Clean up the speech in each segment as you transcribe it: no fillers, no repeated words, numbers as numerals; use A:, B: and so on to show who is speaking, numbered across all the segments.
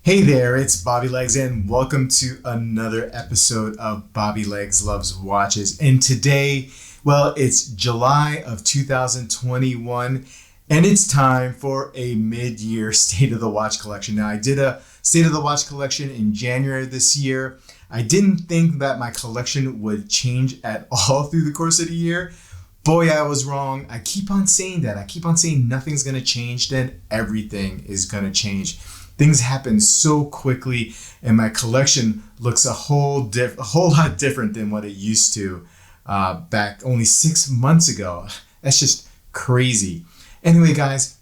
A: Hey there, it's Bobby Legs and welcome to another episode of Bobby Legs Loves Watches. And today, well, it's July of 2021 and it's time for a mid-year State of the Watch collection. Now, I did a State of the Watch collection in January this year. I didn't think that my collection would change at all through the course of the year. Boy, I was wrong. I keep on saying that. I keep on saying nothing's going to change, then everything is going to change. Things happen so quickly, and my collection looks a whole lot different than what it used to back only 6 months ago. That's just crazy. Anyway, guys,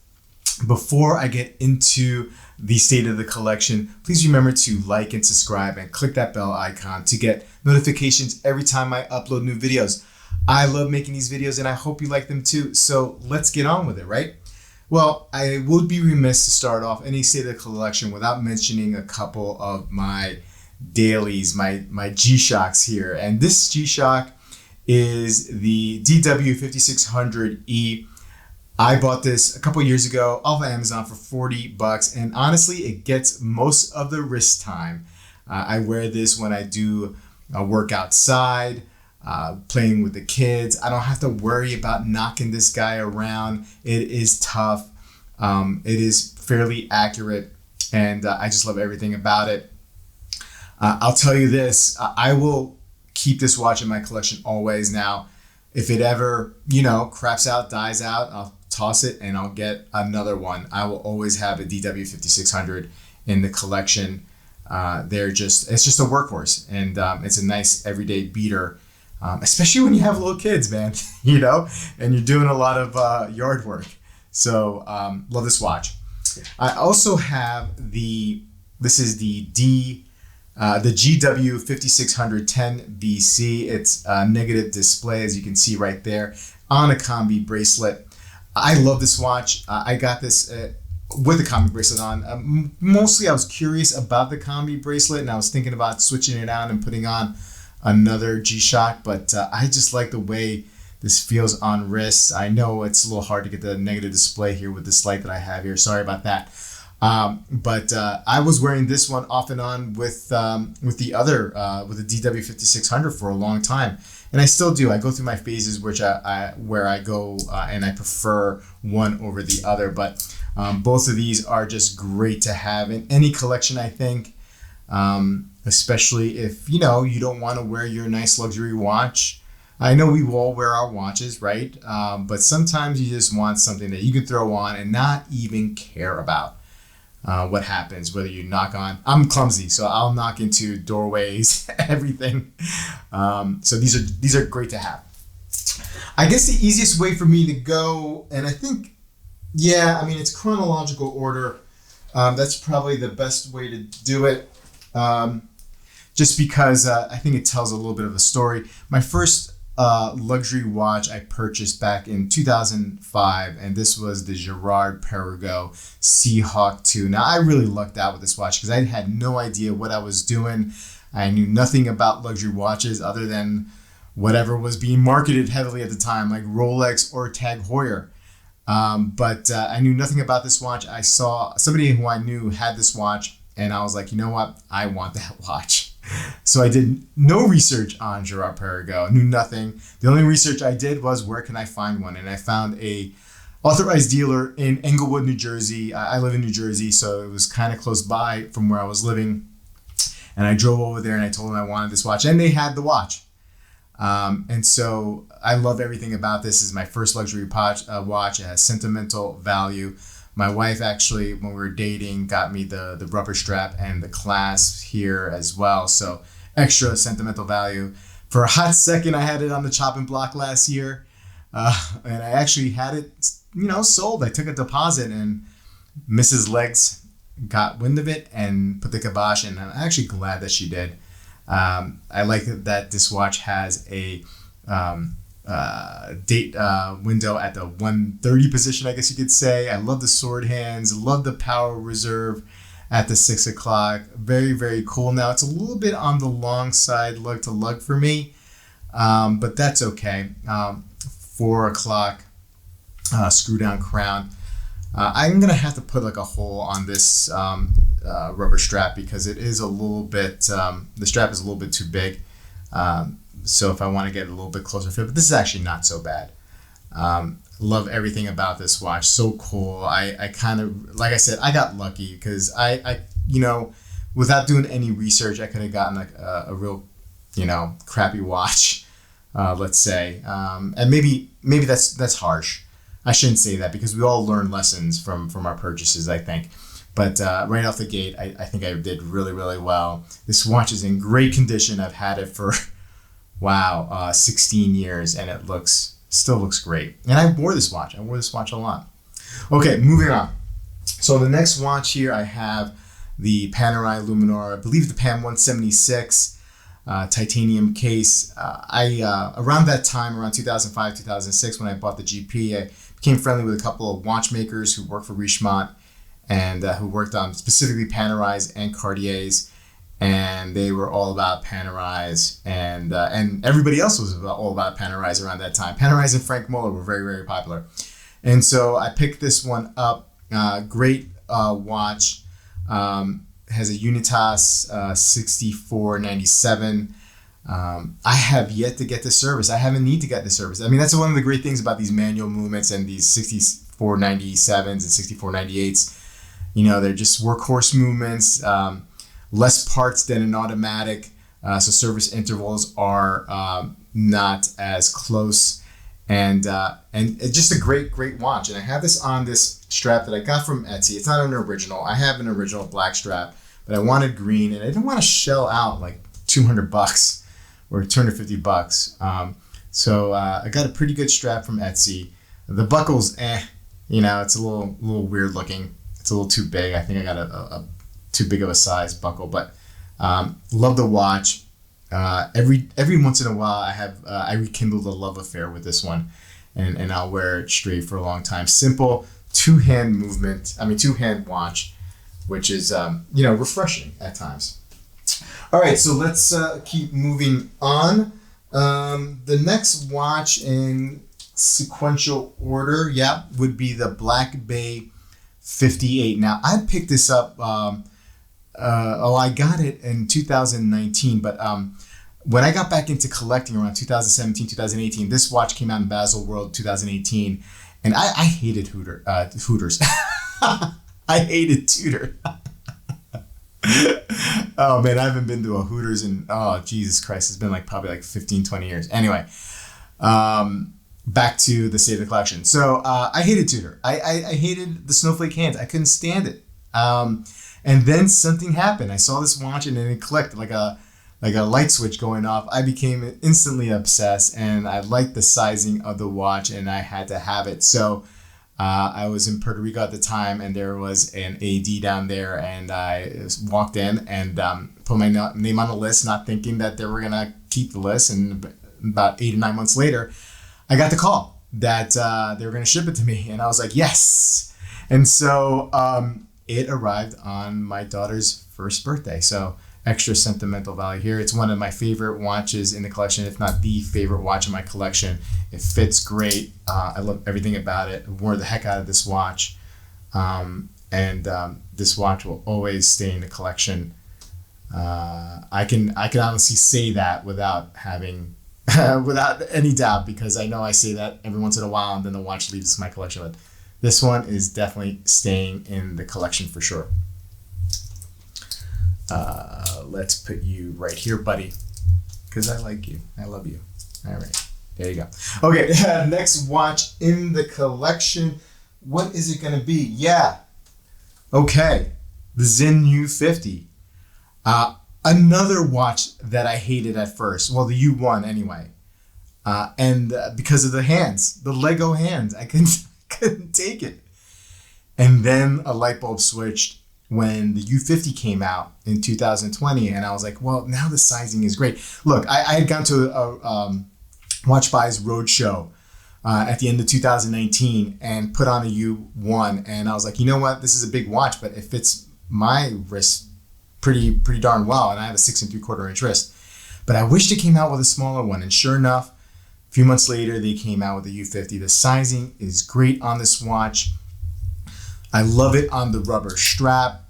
A: before I get into the state of the collection, please remember to like and subscribe and click that bell icon to get notifications every time I upload new videos. I love making these videos and I hope you like them too. So let's get on with it, right? Well, I would be remiss to start off any state of the collection without mentioning a couple of my dailies, my G-Shocks here. And this G-Shock is the DW5600E. I bought this a couple years ago off of Amazon for $40, and honestly, it gets most of the wrist time. I wear this when I do work outside, playing with the kids. I don't have to worry about knocking this guy around. It is tough. It is fairly accurate, and I just love everything about it. I'll tell you this, I will keep this watch in my collection always. Now, if it ever, craps out, dies out, I'll toss it and I'll get another one. I will always have a DW5600 in the collection. It's just a workhorse, and it's a nice everyday beater. Especially when you have little kids, man, and you're doing a lot of yard work. So love this watch. I also have this is the GW5610 BC. It's a negative display, as you can see right there, on a combi bracelet. I love this watch. I got this with a combi bracelet on. Mostly I was curious about the combi bracelet, and I was thinking about switching it out and putting on another G-Shock, but I just like the way this feels on wrists. I know it's a little hard to get the negative display here with this light that I have here. Sorry about that. But I was wearing this one off and on with the DW5600 for a long time, and I still do. I go through my phases where I go and I prefer one over the other. But both of these are just great to have in any collection, I think. Especially if, you don't want to wear your nice luxury watch. I know we all wear our watches, right? But sometimes you just want something that you can throw on and not even care about what happens, whether you knock on. I'm clumsy, so I'll knock into doorways, everything. So these are great to have. I guess the easiest way for me to go, and I think, it's chronological order. That's probably the best way to do it. Just because I think it tells a little bit of a story. My first luxury watch I purchased back in 2005, and this was the Girard-Perregaux Seahawk 2. Now, I really lucked out with this watch because I had no idea what I was doing. I knew nothing about luxury watches other than whatever was being marketed heavily at the time, like Rolex or Tag Heuer. But I knew nothing about this watch. I saw somebody who I knew had this watch, and I was like, you know what? I want that watch. So I did no research on Girard-Perregaux, knew nothing. The only research I did was where can I find one? And I found a authorized dealer in Englewood, New Jersey. I live in New Jersey, so it was kind of close by from where I was living. And I drove over there and I told them I wanted this watch, and they had the watch. And so I love everything about this. This is my first luxury watch. It has sentimental value. My wife actually, when we were dating, got me the rubber strap and the clasp here as well. So extra sentimental value. For a hot second, I had it on the chopping block last year. And I actually had it, sold. I took a deposit, and Mrs. Legs got wind of it and put the kibosh, and I'm actually glad that she did. I like that this watch has a date window at the 1:30 position, I guess you could say. I love the sword hands, love the power reserve at the 6 o'clock. Very, very cool. Now, it's a little bit on the long side lug to lug for me, but that's okay. 4 o'clock screw down crown. I'm gonna have to put like a hole on this rubber strap because it is a little bit, the strap is a little bit too big. So if I want to get a little bit closer fit, but this is actually not so bad. Love everything about this watch. So cool. I kind of, like I said, I got lucky because I without doing any research, I could have gotten like a real, crappy watch, let's say. And maybe that's harsh. I shouldn't say that because we all learn lessons from our purchases, I think. But right off the gate, I think I did really, really well. This watch is in great condition. I've had it for, 16 years, and it still looks great. And I wore this watch. A lot. Okay, moving on. So the next watch here, I have the Panerai Luminor, I believe the PAN 176 titanium case. Around that time, around 2005, 2006, when I bought the GP, I became friendly with a couple of watchmakers who worked for Richemont and who worked on specifically Panerais and Cartiers. And they were all about Panerais, and everybody else was all about Panerais around that time. Panerais and Frank Muller were very, very popular. And so I picked this one up. Great watch. Has a Unitas 6497. I have yet to get the service. I haven't need to get the service. I mean, that's one of the great things about these manual movements and these 6497s and 6498s. They're just workhorse movements. Less parts than an automatic, so service intervals are not as close, and it's just a great watch. And I have this on this strap that I got from Etsy. It's not an original. I have an original black strap, but I wanted green, and I didn't want to shell out like $200 or $250. So I got a pretty good strap from Etsy. The buckle's it's a little weird looking. It's a little too big. I think I got a too big of a size buckle, but love the watch. Every once in a while I rekindle the love affair with this one, and I'll wear it straight for a long time. Simple two-hand watch, which is refreshing at times. All right, so let's keep moving on. The next watch in sequential order, would be the Black Bay 58. Now I picked this up. I got it in 2019, but when I got back into collecting around 2017, 2018, this watch came out in Baselworld 2018, and I hated Hooters. I hated Tudor. Oh man, I haven't been to a Hooters in, Jesus Christ, it's been probably 15, 20 years. Anyway, back to the state of the collection. So I hated Tudor. I hated the snowflake hands. I couldn't stand it. And then something happened. I saw this watch and then it clicked like a light switch going off. I became instantly obsessed, and I liked the sizing of the watch, and I had to have it. So I was in Puerto Rico at the time, and there was an AD down there, and I walked in and put my name on the list, not thinking that they were gonna keep the list. And about 8 or 9 months later, I got the call that they were gonna ship it to me, and I was like, yes. And so it arrived on my daughter's first birthday. So extra sentimental value here. It's one of my favorite watches in the collection, if not the favorite watch in my collection. It fits great. I love everything about it. I wore the heck out of this watch. And this watch will always stay in the collection. I can honestly say that without any doubt, because I know I say that every once in a while and then the watch leaves my collection. But this one is definitely staying in the collection for sure. Let's put you right here, buddy, because I like you. I love you. All right, there you go. Okay, next watch in the collection. What is it going to be? Okay, the Sinn U50. Another watch that I hated at first. Well, the U1 anyway. And because of the hands, the Lego hands, I couldn't take it. And then a light bulb switched when the U50 came out in 2020, and I was like, well, now the sizing is great. Look, I had gone to a Watch Buy's Roadshow at the end of 2019 and put on a U1, and I was like, you know what, this is a big watch, but it fits my wrist pretty darn well, and I have a 6 3/4 inch wrist. But I wished it came out with a smaller one, and sure enough, a few months later, they came out with the U50. The sizing is great on this watch. I love it on the rubber strap.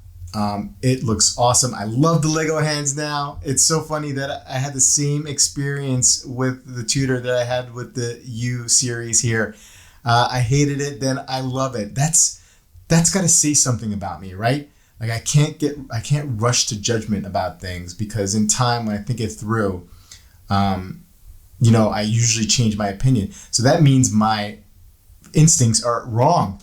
A: It looks awesome. I love the Lego hands now. It's so funny that I had the same experience with the Tudor that I had with the U series here. I hated it, then I love it. That's got to say something about me, right? Like I can't rush to judgment about things, because in time when I think it through, I usually change my opinion. So that means my instincts are wrong.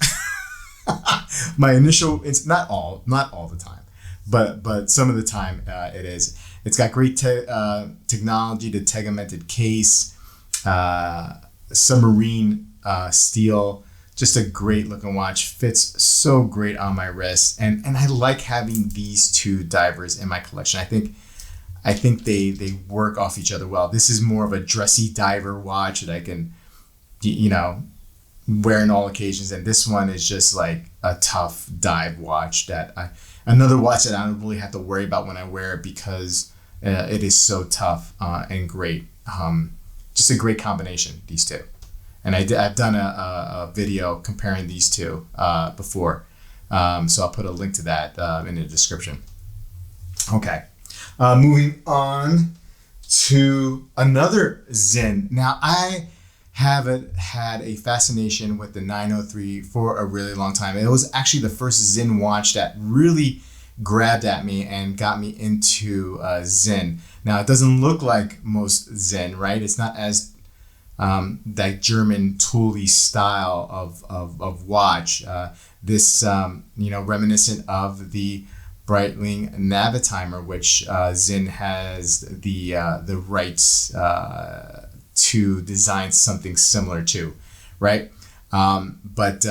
A: My initial, it's not all the time, but some of the time it is. It's got great technology, the tegmented case, submarine steel, just a great looking watch. Fits so great on my wrist, and I like having these two divers in my collection. I think they work off each other well. This is more of a dressy diver watch that I can, wear in all occasions, and this one is just like a tough dive watch another watch that I don't really have to worry about when I wear it, because it is so tough and great. Just a great combination, these two. And I've done a video comparing these two before, so I'll put a link to that in the description. Okay, moving on to another Sinn. Now, I haven't had a fascination with the 903 for a really long time. It was actually the first Sinn watch that really grabbed at me and got me into Sinn. Now, it doesn't look like most Sinn, right? It's not as that German tooly style of watch. This reminiscent of the Breitling Navitimer, which Sinn has the rights to design something similar to, right? But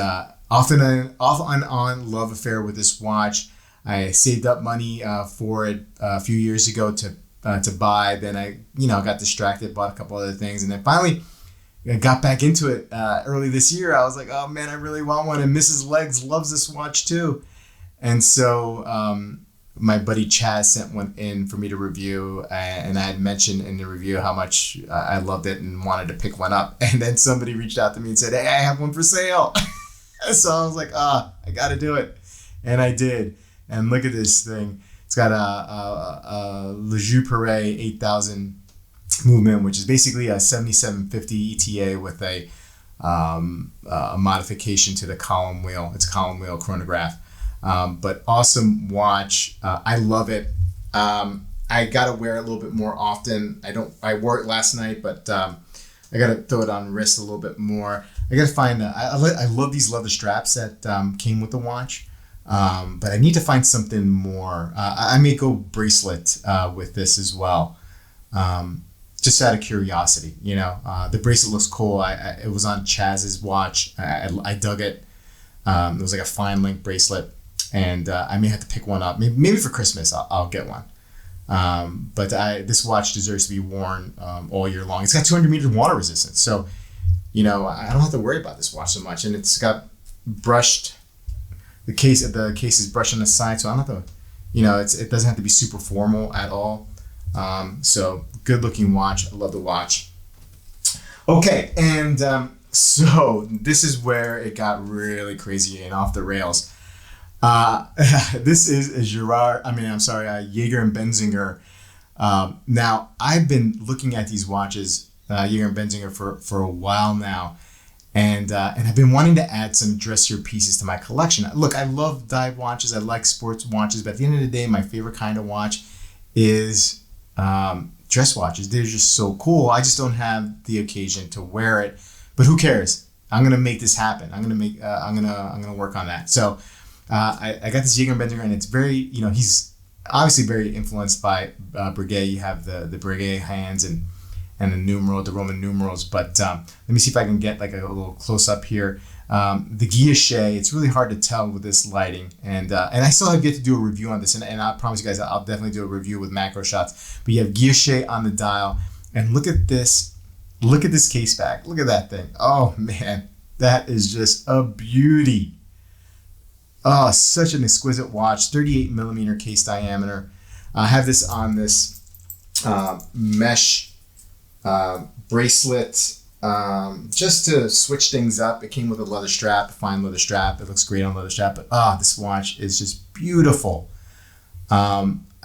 A: off and on love affair with this watch. I saved up money for it a few years ago to buy. Then I got distracted, bought a couple other things, and then finally I got back into it early this year. I was like, oh man, I really want one, and Mrs. Legs loves this watch too. And so my buddy Chaz sent one in for me to review, and I had mentioned in the review how much I loved it and wanted to pick one up. And then somebody reached out to me and said, hey, I have one for sale. So I was like, I got to do it. And I did. And look at this thing. It's got a Le Jeu Pareil 8000 movement, which is basically a 7750 ETA with a modification to the column wheel. It's a column wheel chronograph. But awesome watch. I love it. I gotta wear it a little bit more often. I wore it last night, but I gotta throw it on wrist a little bit more. I gotta find. I love these leather straps that came with the watch, but I need to find something more. I may go bracelet with this as well, just out of curiosity. The bracelet looks cool. It was on Chaz's watch. I dug it. It was like a fine link bracelet. And I may have to pick one up. Maybe for Christmas I'll get one. But this watch deserves to be worn all year long. It's got 200 meters water resistance, so I don't have to worry about this watch so much. And it's got brushed. The case is brushed on the side, so I don't have to. It doesn't have to be super formal at all. So good looking watch. I love the watch. Okay, and so this is where it got really crazy and off the rails. This is a Jaeger and Benzinger. Now, I've been looking at these watches, Jaeger and Benzinger, for a while now, and I've been wanting to add some dressier pieces to my collection. Look, I love dive watches, I like sports watches, but at the end of the day, my favorite kind of watch is dress watches. They're just so cool. I just don't have the occasion to wear it, but who cares? I'm gonna make this happen. I'm gonna work on that. So. I got this Jaeger and Benzinger, and it's very, he's obviously very influenced by Breguet. You have the Breguet hands and the Roman numerals. But let me see if I can get like a little close up here. The guilloche, it's really hard to tell with this lighting, and I still have yet to do a review on this, and I promise you guys I'll definitely do a review with macro shots. But you have guilloche on the dial, and look at this case back. Look at that thing. Oh man, that is just a beauty. Oh, such an exquisite watch. 38 millimeter case diameter. I have this on this mesh bracelet just to switch things up. It came with a leather strap, a fine leather strap. It looks great on leather strap. But this watch is just beautiful.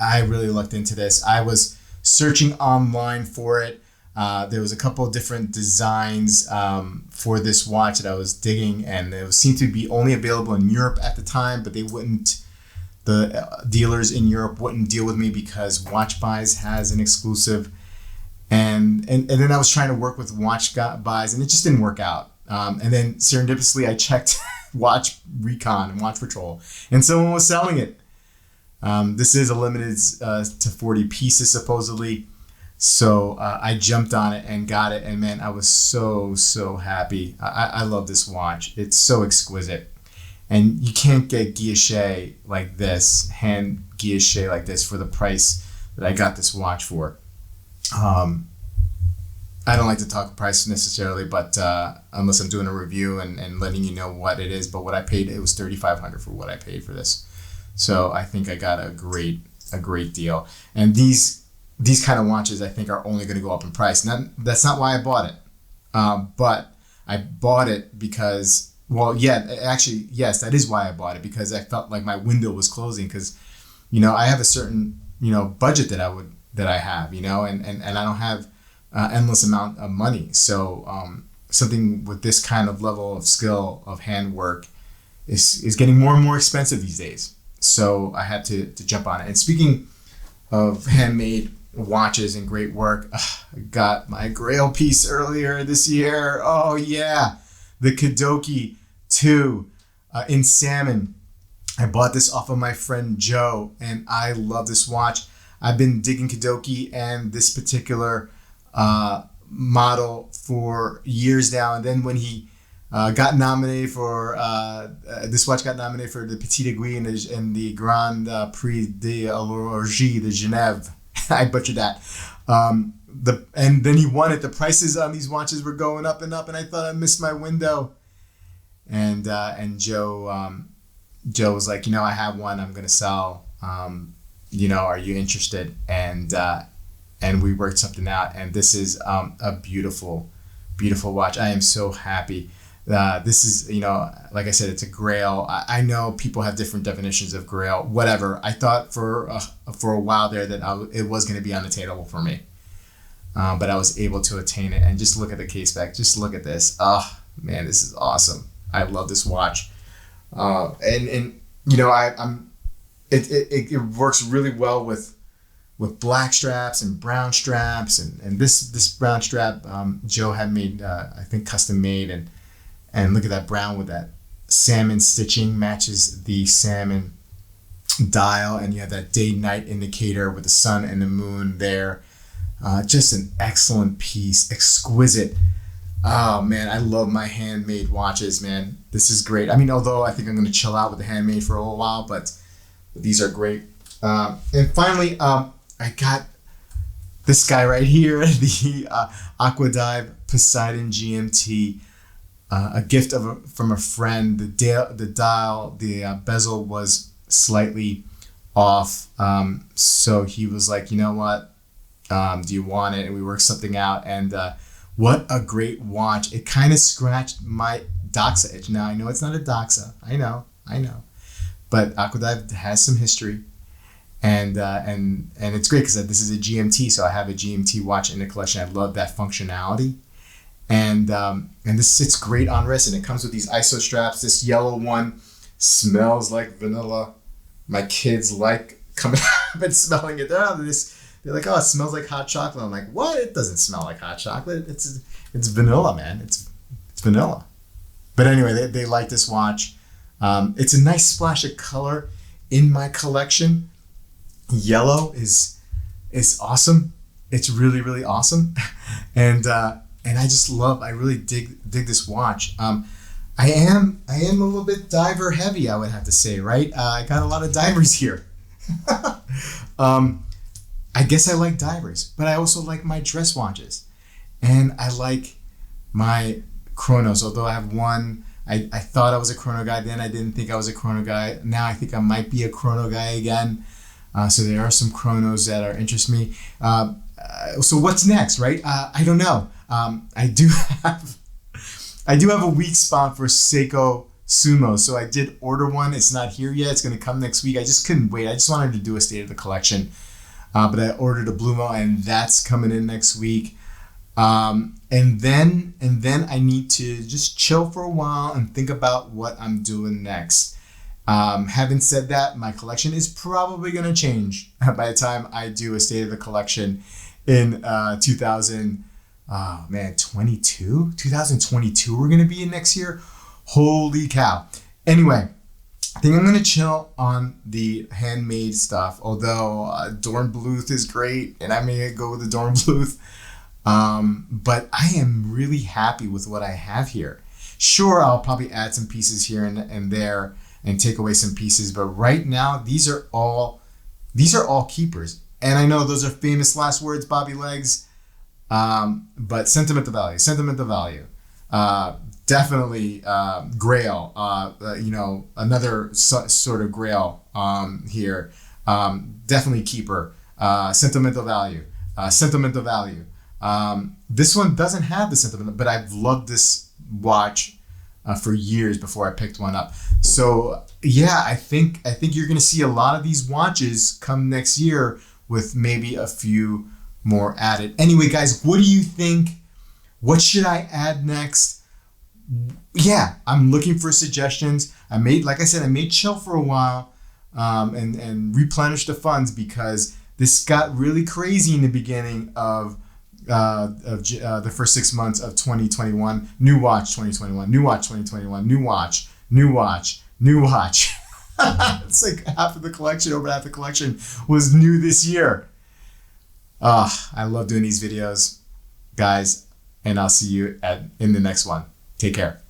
A: I really looked into this. I was searching online for it. There was a couple of different designs for this watch that I was digging, and it seemed to be only available in Europe at the time, but the dealers in Europe wouldn't deal with me because Watch Buys has an exclusive. And then I was trying to work with Watch Buys, and it just didn't work out. And then serendipitously, I checked Watch Recon and Watch Patrol, and someone was selling it. This is a limited to 40 pieces supposedly. So I jumped on it and got it, and man, I was so happy. I love this watch. It's so exquisite, and you can't get guilloche like this, hand guilloche like this for the price that I got this watch for. I don't like to talk price necessarily, but unless I'm doing a review and letting you know what it is. But what I paid, it was $3,500 for what I paid for this. So I think I got a great deal. And these kind of watches, I think, are only going to go up in price. That's not why I bought it, but I bought it because, well, yeah, actually, yes, that is why I bought it, because I felt like my window was closing. Because, I have a certain budget that I have, and I don't have endless amount of money. So something with this kind of level of skill of handwork is getting more and more expensive these days. So I had to jump on it. And speaking of handmade watches and great work, I got my grail piece earlier this year. Oh yeah, the Kudoke 2 in salmon. I bought this off of my friend Joe, and I love this watch. I've been digging Kudoke and this particular model for years now. And then when he got nominated for this watch got nominated for the Petit Aiguille and the Grand Prix de l'Horlogerie de Genève. I butchered that. And then he won it. The prices on these watches were going up and up, and I thought I missed my window. And Joe was like, I have one I'm gonna sell. Are you interested? And we worked something out, and this is a beautiful watch. I am so happy. This is, like I said, it's a grail. I know people have different definitions of grail, whatever. I thought for a while there that it was going to be unattainable for me. But I was able to attain it. And just look at the case back. Just look at this. Oh, man, this is awesome. I love this watch. It works really well with black straps and brown straps. And this brown strap, Joe had made, I think, custom made. And look at that brown with that salmon stitching, matches the salmon dial, and you have that day-night indicator with the sun and the moon there. Just an excellent piece, exquisite. Oh man, I love my handmade watches, man. This is great. I mean, although I think I'm going to chill out with the handmade for a little while, but these are great. And finally, I got this guy right here, the Aqua Dive Poseidon GMT. A gift from a friend. The dial, the bezel was slightly off. So he was like, you know what? Do you want it? And we worked something out. And what a great watch. It kind of scratched my Doxa itch. Now, I know it's not a Doxa. I know. But Aquadive has some history. And it's great because this is a GMT. So I have a GMT watch in the collection. I love that functionality. And this sits great on wrist, and it comes with these ISO straps. This yellow one smells like vanilla. My kids like coming up and smelling it. They're like, oh, it smells like hot chocolate. I'm like, what? It doesn't smell like hot chocolate. It's vanilla, man. It's vanilla. But anyway, they like this watch. It's a nice splash of color in my collection. Yellow is awesome. It's really, really awesome. And I really dig this watch. I am a little bit diver heavy, I would have to say, right? I got a lot of divers here. I guess I like divers, but I also like my dress watches. And I like my chronos, although I have one. I thought I was a chrono guy, then I didn't think I was a chrono guy. Now I think I might be a chrono guy again. So there are some chronos that interest me. So what's next, right? I don't know. I do have a weak spot for Seiko Sumo. So I did order one. It's not here yet. It's going to come next week. I just couldn't wait. I just wanted to do a state of the collection. But I ordered a Blue Mo, and that's coming in next week. And then I need to just chill for a while and think about what I'm doing next. Having said that, my collection is probably going to change by the time I do a state of the collection in 2022 we're going to be in next year. Holy cow. Anyway, I think I'm going to chill on the handmade stuff, although Dornbluth is great and I may go with the Dornbluth. But I am really happy with what I have here. Sure, I'll probably add some pieces here and there and take away some pieces, but right now these are all keepers. And I know those are famous last words, Bobby Legs, but sentimental value. Definitely grail. Another sort of grail here. Definitely keeper. Sentimental value. This one doesn't have the sentimental, but I've loved this watch for years before I picked one up. So yeah, I think you're gonna see a lot of these watches come next year with maybe a few more added. Anyway, guys, what do you think? What should I add next? Yeah, I'm looking for suggestions. I may chill for a while and replenish the funds because this got really crazy in the beginning of the first 6 months of 2021. New watch 2021, new watch 2021, new watch. It's like over half the collection was new this year. I love doing these videos, guys, and I'll see you in the next one. Take care.